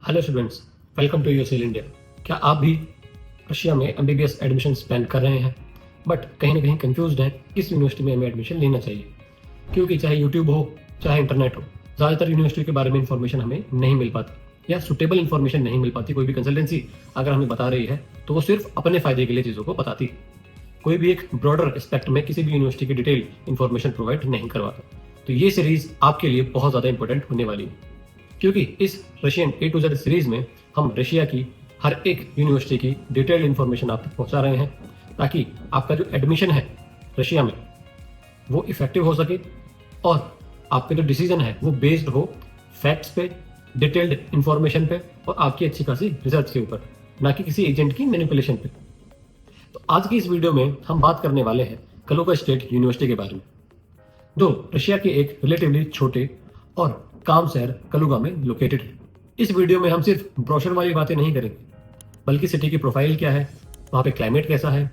Hello students, welcome to USL India. क्या आप भी रशिया में एमबीबीएस एडमिशन प्लान कर रहे हैं बट कहीं ना कहीं कंफ्यूज्ड हैं किस यूनिवर्सिटी में हमें एडमिशन लेना चाहिए? क्योंकि चाहे यूट्यूब हो चाहे इंटरनेट हो, ज़्यादातर यूनिवर्सिटी के बारे में इंफॉर्मेशन हमें नहीं मिल पाती या सुटेबल इंफॉर्मेशन नहीं मिल पाती। कोई भी कंसल्टेंसी अगर हमें बता रही है तो वो सिर्फ अपने फायदे के लिए चीज़ों को बताती है, कोई भी एक ब्रॉडर एस्पेक्ट में किसी भी यूनिवर्सिटी की डिटेल इंफॉर्मेशन प्रोवाइड नहीं करवाता। तो ये सीरीज आपके लिए बहुत ज़्यादा इंपॉर्टेंट होने वाली है, क्योंकि इस Russian A to Z series में हम रशिया की हर एक यूनिवर्सिटी की डिटेल्ड इन्फॉर्मेशन आप तक पहुंचा रहे हैं, ताकि आपका जो एडमिशन है रशिया में वो इफेक्टिव हो सके और आपका जो डिसीजन है वो बेस्ड हो फैक्ट्स पे, डिटेल्ड इन्फॉर्मेशन पे और आपकी अच्छी खासी रिसर्च के ऊपर, ना कि किसी एजेंट की मैनिपुलेशन पे। तो आज की इस वीडियो में हम बात करने वाले हैं कलुगा स्टेट यूनिवर्सिटी के बारे में, जो रशिया के एक रिलेटिवली छोटे और काम शहर कलुगा में लोकेटेड है। इस वीडियो में हम सिर्फ ब्रोशर वाली बातें नहीं करेंगे, बल्कि सिटी की प्रोफाइल क्या है, वहाँ पे क्लाइमेट कैसा है,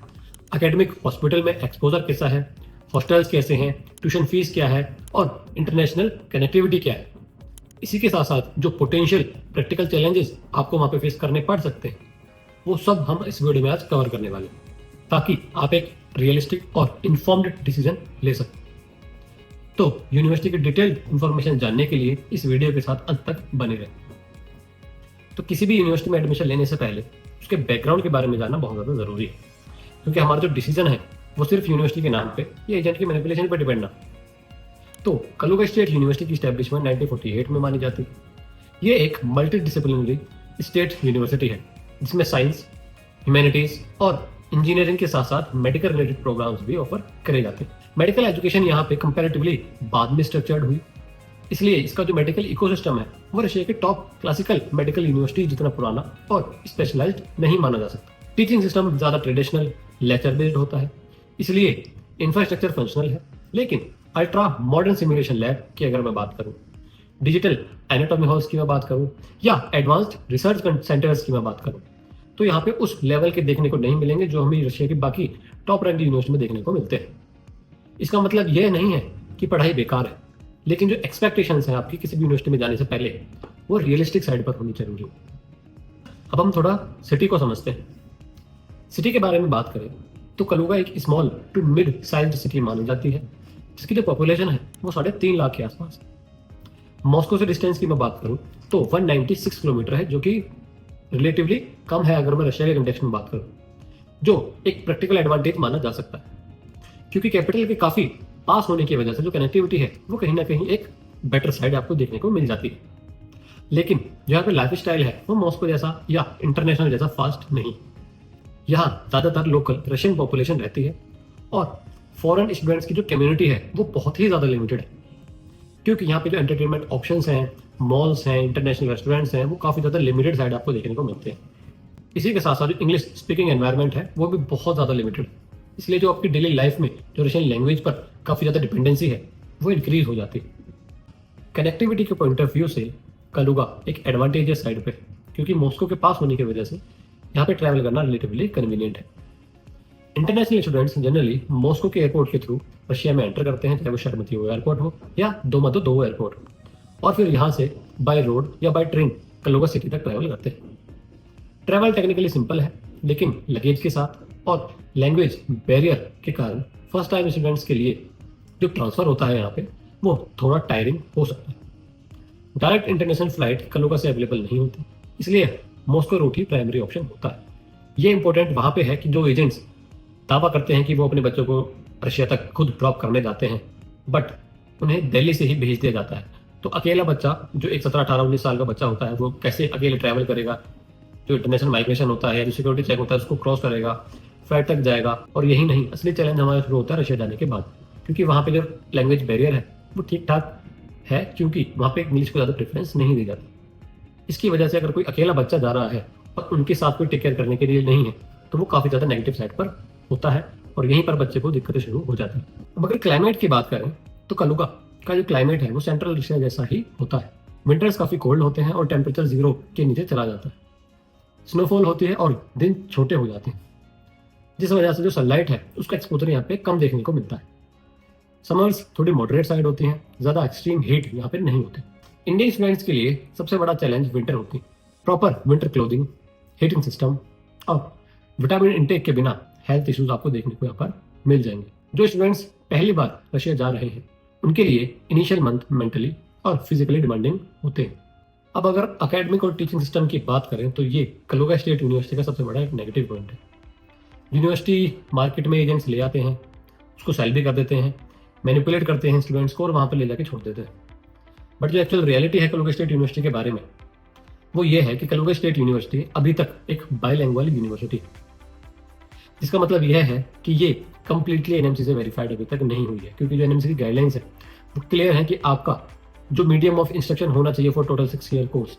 एकेडमिक हॉस्पिटल में एक्सपोजर कैसा है, हॉस्टल्स कैसे हैं, ट्यूशन फीस क्या है और इंटरनेशनल कनेक्टिविटी क्या है। इसी के साथ साथ जो पोटेंशियल प्रैक्टिकल चैलेंजेस आपको वहाँ पे फेस करने पड़ सकते हैं, वो सब हम इस वीडियो में आज कवर करने वाले हैं, ताकि आप एक रियलिस्टिक और इन्फॉर्म्ड डिसीजन ले सकें। तो यूनिवर्सिटी की डिटेल्ड इंफॉर्मेशन जानने के लिए इस वीडियो के साथ अंत तक बने रहें। तो किसी भी यूनिवर्सिटी में एडमिशन लेने से पहले उसके बैकग्राउंड के बारे में जानना बहुत ज़्यादा ज़रूरी है, क्योंकि हमारा जो डिसीजन है वो सिर्फ यूनिवर्सिटी के नाम पे या एजेंट की मैनिपुलेशन पर डिपेंड ना। तो कलुगा स्टेट यूनिवर्सिटी की स्टैब्लिशमेंट 1948 में मानी जाती है। ये एक मल्टी डिसिप्लिनरी स्टेट यूनिवर्सिटी है, जिसमें साइंस, ह्यूमैनिटीज और इंजीनियरिंग के साथ साथ मेडिकल रिलेटेड प्रोग्राम्स भी ऑफर करे जाते हैं। मेडिकल एजुकेशन यहाँ पे कंपैरेटिवली बाद में स्ट्रक्चर्ड हुई, इसलिए इसका जो मेडिकल इकोसिस्टम है वो रशिया के टॉप क्लासिकल मेडिकल यूनिवर्सिटी जितना पुराना और स्पेशलाइज्ड नहीं माना जा सकता। टीचिंग सिस्टम ज्यादा ट्रेडिशनल लेक्चर बेस्ड होता है, इसलिए इंफ्रास्ट्रक्चर फंक्शनल है। लेकिन अल्ट्रा मॉडर्न सिमुलेशन लैब की अगर मैं बात करूँ, डिजिटल एनाटॉमी हॉल्स की मैं बात करूँ या एडवांस्ड रिसर्च सेंटर्स की मैं बात करूँ, तो यहाँ पे उस लेवल के देखने को नहीं मिलेंगे जो हमें रशिया की बाकी टॉप रैंक यूनिवर्सिटी में देखने को मिलते हैं। इसका मतलब यह नहीं है कि पढ़ाई बेकार है, लेकिन जो एक्सपेक्टेशंस हैं आपकी किसी भी यूनिवर्सिटी में जाने से पहले, वो रियलिस्टिक साइड पर होनी जरूरी है। अब हम थोड़ा सिटी को समझते हैं। सिटी के बारे में बात करें तो कलुगा एक small to mid sized city मानी जाती है, जिसकी जो पॉपुलेशन है वो 3.5 लाख के आसपास है। मॉस्को से डिस्टेंस की मैं बात करूं तो 196 किलोमीटर है, जो कि रिलेटिवली कम है अगर मैं रशिया के कंटेक्स्ट में बात करूं, जो एक प्रैक्टिकल एडवांटेज माना जा सकता है, क्योंकि कैपिटल के काफी पास होने की वजह से जो कनेक्टिविटी है वो कहीं ना कहीं एक बेटर साइड आपको देखने को मिल जाती है। लेकिन जो यहाँ पे लाइफ स्टाइल है वो मॉस्को जैसा या इंटरनेशनल जैसा फास्ट नहीं। यहाँ ज्यादातर लोकल रशियन पॉपुलेशन रहती है और फॉरेन स्टूडेंट्स की जो कम्युनिटी है वो बहुत ही ज्यादा लिमिटेड है, क्योंकि यहाँ पे जो एंटरटेनमेंट ऑप्शंस हैं, मॉल्स हैं, इंटरनेशनल रेस्टोरेंट्स हैं, वो काफी ज्यादा लिमिटेड साइड आपको देखने को मिलते हैं। इसी के साथ साथ जो इंग्लिश स्पीकिंग एनवायरनमेंट है वो भी बहुत ज्यादा लिमिटेड है, इसलिए जो आपकी डेली लाइफ में जो रशियन लैंग्वेज पर काफी ज्यादा डिपेंडेंसी है वो इंक्रीज हो जाती है। कनेक्टिविटी के पॉइंट ऑफ व्यू से कलुगा एक एडवांटेजियस साइड पे, क्योंकि मॉस्को के पास होने की वजह से यहाँ पे ट्रैवल करना रिलेटिवली कन्वीनियंट है। इंटरनेशनल स्टूडेंट्स जनरली मॉस्को के एयरपोर्ट के थ्रू रशिया में एंटर करते हैं, चाहे वो शर्मतीयो एयरपोर्ट हो या दोमोदेडोवो एयरपोर्ट हो, और फिर यहाँ से बाय रोड या बाय ट्रेन कलुगा सिटी तक ट्रैवल करते हैं। ट्रैवल टेक्निकली सिंपल है, लेकिन लगेज के साथ और लैंग्वेज बैरियर के कारण फर्स्ट टाइम स्टूडेंट्स के लिए जो ट्रांसफर होता है यहाँ पे वो थोड़ा टायरिंग हो सकता है। डायरेक्ट इंटरनेशनल फ्लाइट कलुगा से अवेलेबल नहीं होती, इसलिए मॉस्को रूट ही प्राइमरी ऑप्शन होता है। ये इंपॉर्टेंट वहाँ पे है कि जो एजेंट्स दावा करते हैं कि वो अपने बच्चों को रशिया तक खुद ड्रॉप करने जाते हैं, बट उन्हें दिल्ली से ही भेज दिया जाता है। तो अकेला बच्चा जो एक 17, 18, 19 साल का बच्चा होता है वो कैसे अकेले ट्रैवल करेगा? जो इंटरनेशनल माइग्रेशन होता है या जो सिक्योरिटी चेक होता है उसको क्रॉस करेगा, फ्लाइट तक जाएगा। और यही नहीं, असली चैलेंज हमारा शुरू होता है रशिया जाने के बाद, क्योंकि वहाँ पे जो लैंग्वेज बैरियर है वो ठीक ठाक है, क्योंकि वहाँ पे इंग्लिश को ज़्यादा प्रेफरेंस नहीं दी जाती। इसकी वजह से अगर कोई अकेला बच्चा जा रहा है और उनके साथ कोई टेक केयर करने के लिए नहीं है, तो वो काफ़ी ज़्यादा नेगेटिव साइड पर होता है और यहीं पर बच्चे को दिक्कतें शुरू हो जाती है। अब अगर क्लाइमेट की बात करें तो कलुगा का जो क्लाइमेट है वो सेंट्रल रशिया जैसा ही होता है। विंटर्स काफ़ी कोल्ड होते हैं और टेम्परेचर 0 के नीचे चला जाता है। स्नोफॉल होती है और दिन छोटे हो जाते हैं, जिस वजह से जो सनलाइट है उसका एक्सपोजर यहाँ पे कम देखने को मिलता है। समर्स थोड़ी मॉडरेट साइड होती हैं, ज़्यादा एक्सट्रीम हीट यहाँ पे नहीं होती। इंडियन स्टूडेंट्स के लिए सबसे बड़ा चैलेंज विंटर होती है, proper winter clothing, heating system और विटामिन इंटेक के बिना हेल्थ इश्यूज आपको देखने को यहाँ पर मिल जाएंगे। जो स्टूडेंट्स पहली बार रशिया जा रहे हैं उनके लिए इनिशियल मंथ मेंटली और फिजिकली डिमांडिंग होते हैं। अब अगर अकेडमिक और टीचिंग सिस्टम की बात करें तो ये कलुगा स्टेट यूनिवर्सिटी का सबसे बड़ा एक नेगेटिव पॉइंट है। यूनिवर्सिटी मार्केट में एजेंट्स ले आते हैं, उसको सेल भी कर देते हैं, मैनिपुलेट करते हैं स्टूडेंट्स को और वहाँ पर ले जाके छोड़ देते हैं। बट जो एक्चुअल रियलिटी है कलुगा स्टेट यूनिवर्सिटी के बारे में वो ये है कि कलुगा स्टेट यूनिवर्सिटी अभी तक एक बाइलैंग्वेज यूनिवर्सिटी है, जिसका मतलब यह है कि ये कंप्लीटली एनएमसी से वेरीफाइड अभी तक नहीं हुई है, क्योंकि जो एनएमसी की गाइडलाइंस है वो क्लियर है कि आपका जो मीडियम ऑफ इंस्ट्रक्शन होना चाहिए फॉर टोटल 6 ईयर कोर्स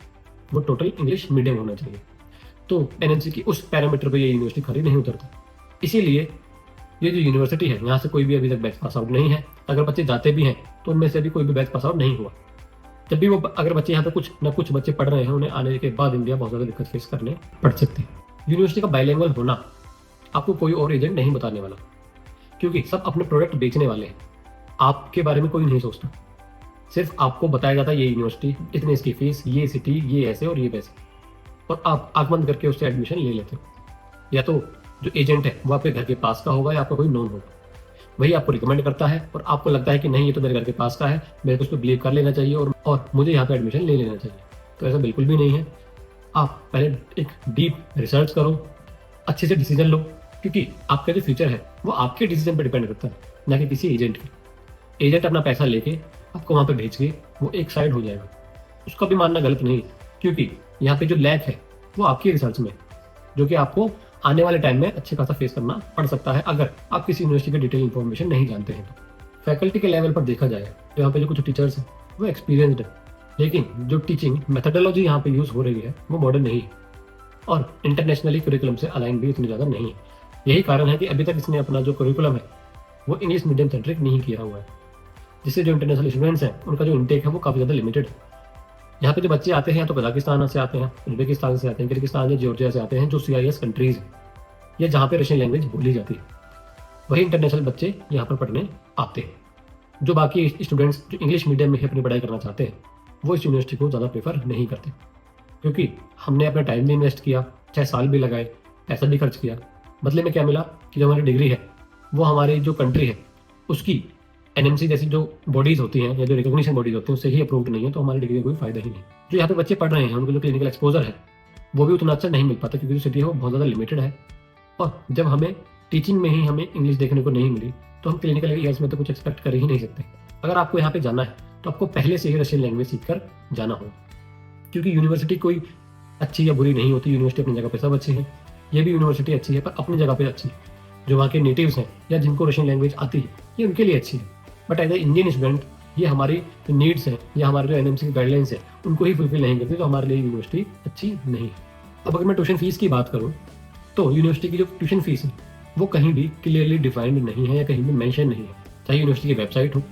वो टोटल इंग्लिश मीडियम होना चाहिए। तो एनएमसी की उस पैरामीटर पर ये यूनिवर्सिटी खरी नहीं उतरती। इसीलिए ये जो यूनिवर्सिटी है यहाँ से कोई भी अभी तक बैच पास आउट नहीं है। अगर बच्चे जाते भी हैं तो उनमें से अभी कोई भी बैच पास आउट नहीं हुआ। जब भी वो अगर बच्चे यहाँ पे कुछ ना कुछ बच्चे पढ़ रहे हैं उन्हें आने के बाद इंडिया बहुत ज़्यादा दिक्कत फेस करने पड़ सकती है। यूनिवर्सिटी का बाइलैंग्वेज होना आपको कोई और एजेंट नहीं बताने वाला, क्योंकि सब अपने प्रोडक्ट बेचने वाले हैं। आपके बारे में कोई नहीं सोचता, सिर्फ आपको बताया जाता है ये यूनिवर्सिटी, इतनी इसकी फीस, ये सिटी, ये ऐसे और ये पैसे, और आप आंख बंद करके उससे एडमिशन ले लेते हो। या तो जो एजेंट है वो आपके घर के पास का होगा या आपका कोई नोन होगा, वही आपको रिकमेंड करता है और आपको लगता है कि नहीं ये तो मेरे घर के पास का है, मेरे को उस पर बिलीव कर लेना चाहिए और मुझे यहाँ पे एडमिशन ले लेना चाहिए। तो ऐसा बिल्कुल भी नहीं है। आप पहले एक डीप रिसर्च करो, अच्छे से डिसीजन लो, क्योंकि आपका जो फ्यूचर है वो आपके डिसीजन पर डिपेंड करता है, ना कि किसी एजेंट के। एजेंट अपना पैसा लेके आपको वहाँ पे भेज के वो एक साइड हो जाएगा, उसका भी मानना गलत नहीं, क्योंकि यहाँ पे जो लैक है वो आपकी रिसर्च में, जो कि आपको आने वाले टाइम में अच्छे खासा फेस करना पड़ सकता है अगर आप किसी यूनिवर्सिटी की डिटेल इन्फॉर्मेशन नहीं जानते हैं। तो फैकल्टी के लेवल पर देखा जाए तो यहाँ पे जो कुछ टीचर्स हैं वो एक्सपीरियंसड है, लेकिन जो टीचिंग मेथडोलॉजी यहाँ पे यूज़ हो रही है वो मॉडर्न नहीं है और इंटरनेशनली करिकुलम से अलाइन भी इतनी ज़्यादा नहीं है। यही कारण है कि अभी तक इसने अपना जो करिकुलम है वो इंग्लिश मीडियम सेंट्रिक नहीं किया हुआ है, जिससे जो इंटरनेशनल स्टूडेंट्स हैं उनका जो इंटेक है वो काफ़ी ज़्यादा लिमिटेड है। यहाँ पे जो बच्चे आते हैं या तो कजाकिस्तान से आते हैं, उज्बेकिस्तान से आते हैं, किर्गिस्तान या जॉर्जिया से आते हैं, जो CIS कंट्रीज हैं या जहाँ पे रशियन लैंग्वेज बोली जाती है, वही इंटरनेशनल बच्चे यहाँ पर पढ़ने आते हैं। जो बाकी स्टूडेंट्स जो इंग्लिश मीडियम में ही अपनी पढ़ाई करना चाहते हैं वो इस यूनिवर्सिटी को ज़्यादा प्रेफर नहीं करते, क्योंकि हमने अपना टाइम भी इन्वेस्ट किया, 6 साल भी लगाए, पैसा भी खर्च किया। बदले में क्या मिला कि जो हमारी डिग्री है वो हमारी जो कंट्री है उसकी NMC जैसी जो बॉडीज होती हैं या जो रिकॉग्निशन बॉडीज होती हैं उससे ही अप्रूव्ड नहीं है, तो हमारी डिग्री का कोई फायदा ही नहीं। जो यहाँ पे बच्चे पढ़ रहे हैं उनको जो क्लिनिकल एक्सपोजर है वो भी उतना अच्छा नहीं मिल पाता, क्योंकि जो सिटी है वो बहुत ज़्यादा लिमिटेड है। और जब हमें टीचिंग में ही हमें इंग्लिश देखने को नहीं मिली तो हम क्लिनिकल ईयर्स में तो कुछ एक्सपेक्ट कर ही नहीं सकते। अगर आपको यहाँ पे जाना है तो आपको पहले से ही रशियन लैंग्वेज सीख कर जाना होगा, क्योंकि यूनिवर्सिटी कोई अच्छी या बुरी नहीं होती। यूनिवर्सिटी अपनी जगह पे सब अच्छी है, ये भी यूनिवर्सिटी अच्छी है पर अपनी जगह पे अच्छी है। जो वहाँ के नेटिव्स हैं या जिनको रशियन लैंग्वेज आती है ये उनके लिए अच्छी है, but as a Indian student ये हमारी जो नीड्स हैं या हमारे जो NMC की गाइडलाइंस है उनको ही फुलफिल नहीं करती, तो हमारे लिए यूनिवर्सिटी अच्छी नहीं है। अब अगर मैं ट्यूशन फीस की बात करूँ तो यूनिवर्सिटी की जो ट्यूशन फीस है वो कहीं भी क्लियरली डिफाइंड नहीं है या कहीं भी मेंशन नहीं है, चाहे यूनिवर्सिटी की वेबसाइट हो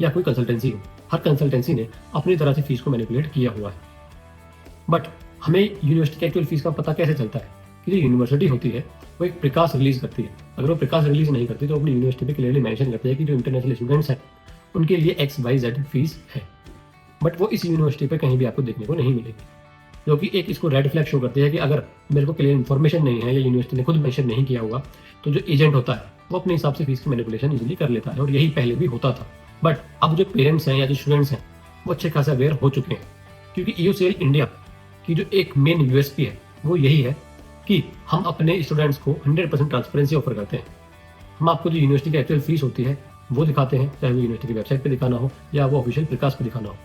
या कोई कंसल्टेंसी हो। हर कंसल्टेंसी ने अपनी तरह से फीस को मैनिपुलेट किया हुआ है। बट हमें यूनिवर्सिटी की एक्चुअल फीस का पता कैसे चलता है कि जो यूनिवर्सिटी होती है वो एक प्रिकास रिलीज करती है। अगर वो प्रिकास रिलीज नहीं करती तो अपनी यूनिवर्सिटी पे क्लियरली मेंशन करती है कि जो इंटरनेशनल स्टूडेंट्स हैं उनके लिए XYZ फीस है, बट वो इस यूनिवर्सिटी पे कहीं भी आपको देखने को नहीं मिलेगी, जो कि एक इसको रेड फ्लैग शो करती है कि अगर मेरे को क्लियर इन्फॉर्मेशन नहीं है या यूनिवर्सिटी ने खुद मेंशन नहीं किया हुआ तो जो एजेंट होता है वो अपने हिसाब से फीस की मैनिपुलेशन इजीली कर लेता है, और यही पहले भी होता था। बट अब जो पेरेंट्स हैं या जो स्टूडेंट्स हैं वो अच्छे खासा अवेयर हो चुके हैं, क्योंकि EUCL इंडिया की जो एक मेन USP है वो यही है कि हम अपने स्टूडेंट्स को 100% ट्रांसपेरेंसी ऑफर करते हैं। हम आपको जो यूनिवर्सिटी की एक्चुअल फीस होती है वो दिखाते हैं, चाहे वो यूनिवर्सिटी की वेबसाइट पे दिखाना हो या वो ऑफिशियल प्रिकास पे दिखाना हो,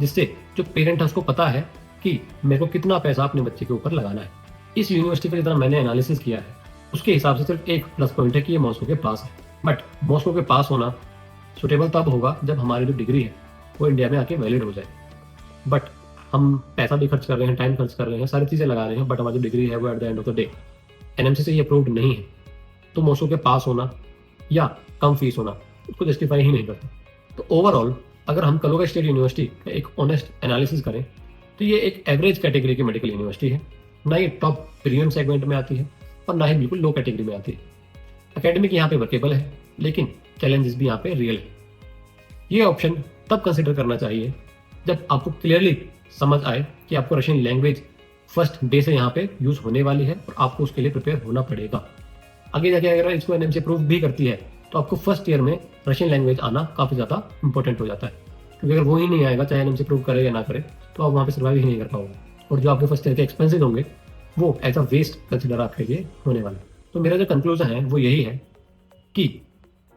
जिससे जो पेरेंट है उसको पता है कि मेरे को कितना पैसा अपने बच्चे के ऊपर लगाना है। इस यूनिवर्सिटी पर जितना मैंने एनालिसिस किया है उसके हिसाब से सिर्फ एक प्लस पॉइंट है कि ये मॉस्को के पास है, बट मॉस्को के पास होना सुटेबल तब होगा जब हमारी जो डिग्री है वो इंडिया में आके वैलिड हो जाए। बट हम पैसा भी खर्च कर रहे हैं, टाइम खर्च कर रहे हैं, सारी चीज़ें लगा रहे हैं, बट हमारी जो डिग्री है वो at the end of the day NMC से ये अप्रूव्ड नहीं है, तो मॉस्को के पास होना या कम फीस होना उसको जस्टिफाई ही नहीं करता। तो ओवरऑल अगर हम कलुगा स्टेट यूनिवर्सिटी का एक ऑनेस्ट एनालिसिस करें तो ये एक एवरेज कैटेगरी की मेडिकल यूनिवर्सिटी है, ना ये टॉप प्रीमियम सेगमेंट में आती है और ना ही बिल्कुल लो कैटेगरी में आती है। एकेडमिक यहाँ पे वर्केबल है, लेकिन चैलेंजेस भी यहाँ पे रियल है। ये ऑप्शन तब कंसिडर करना चाहिए जब आपको क्लियरली समझ आए कि आपको रशियन लैंग्वेज फर्स्ट डे से यहाँ पे यूज होने वाली है और आपको उसके लिए प्रिपेयर होना पड़ेगा। आगे जाके अगर इसको एनएमसी अप्रूव भी करती है तो आपको फर्स्ट ईयर में रशियन लैंग्वेज आना काफ़ी ज़्यादा इंपॉर्टेंट हो जाता है, क्योंकि अगर वो ही नहीं आएगा चाहे एनएमसी अप्रूव करे या ना करे तो आप वहाँ पे सर्वाइव ही नहीं कर पाओगे, और जो आपके फर्स्ट ईयर के एक्सपेंसेस होंगे वो एज अ वेस्ट कंसिडर आपके लिए होने वाला। तो मेरा जो कंक्लूजन है वो यही है कि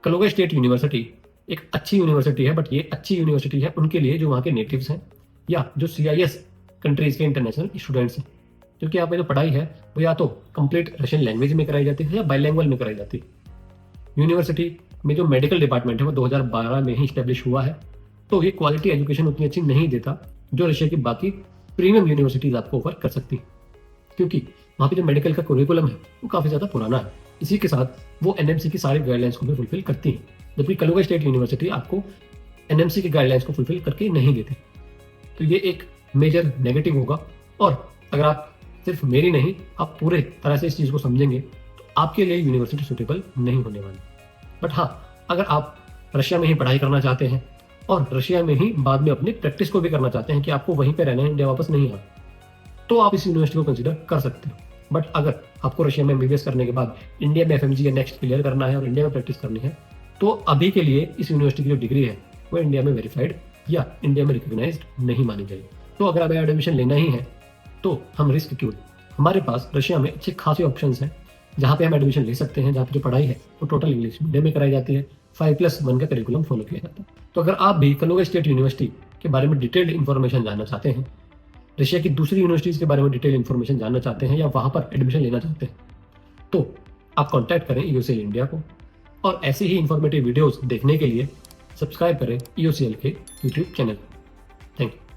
कलोगा स्टेट यूनिवर्सिटी एक अच्छी यूनिवर्सिटी है, बट ये अच्छी यूनिवर्सिटी है उनके लिए जो वहाँ के नेटिव्स हैं या जो CIS कंट्रीज के इंटरनेशनल स्टूडेंट्स हैं, क्योंकि यहाँ पे जो पढ़ाई है वो या तो कंप्लीट रशियन लैंग्वेज में कराई जाती है या बाइलैंग्वेज में कराई जाती है। यूनिवर्सिटी में जो मेडिकल डिपार्टमेंट है वो 2012 में ही स्टैब्लिश हुआ है, तो ये क्वालिटी एजुकेशन उतनी अच्छी नहीं देता जो रशिया की बाकी प्रीमियम यूनिवर्सिटीज आपको ऑफर कर सकती है, क्योंकि वहाँ पे जो मेडिकल का कुरिकुलम है वो काफ़ी ज़्यादा पुराना है। इसी के साथ वो NMC की सारी गाइडलाइंस को भी फुलफिल करती है, जबकि कलोगा स्टेट यूनिवर्सिटी आपको NMC की गाइडलाइंस को फुलफिल करके नहीं देते। तो ये एक मेजर नेगेटिव होगा, और अगर आप सिर्फ मेरी नहीं आप पूरे तरह से इस चीज़ को समझेंगे तो आपके लिए यूनिवर्सिटी सूटेबल नहीं होने वाली। बट हाँ, अगर आप रशिया में ही पढ़ाई करना चाहते हैं और रशिया में ही बाद में अपनी प्रैक्टिस को भी करना चाहते हैं कि आपको वहीं पे रहना है, इंडिया वापस नहीं आना, तो आप इस यूनिवर्सिटी को कंसिडर कर सकते हो। बट अगर आपको रशिया में MBBS करने के बाद इंडिया में FMG या नेक्स्ट क्लियर करना है और इंडिया में प्रैक्टिस करनी है, तो अभी के लिए इस यूनिवर्सिटी की जो डिग्री है वो इंडिया में वेरीफाइड या इंडिया में रिकॉग्नाइज्ड नहीं मानी जाएगी। तो अगर आप एडमिशन लेना ही है तो हम रिस्क क्यों? हमारे पास रशिया में अच्छे खासे ऑप्शंस हैं जहाँ पे हम एडमिशन ले सकते हैं, जहाँ पे जो पढ़ाई है वो टोटल इंग्लिश मीडियम में कराई जाती है, 5+1 का करिकुलम फॉलो किया जाता है। तो अगर आप भी कलोगा स्टेट यूनिवर्सिटी के बारे में डिटेल्ड इन्फॉर्मेशन जानना चाहते हैं, रशिया की दूसरी यूनिवर्सिटीज के बारे में डिटेल इन्फॉर्मेशन जानना चाहते हैं, या वहाँ पर एडमिशन लेना चाहते हैं, तो आप कॉन्टैक्ट करें EOCL इंडिया को, और ऐसे ही इन्फॉर्मेटिव वीडियोज़ देखने के लिए सब्सक्राइब करें EOCL के YouTube चैनल। Thank you.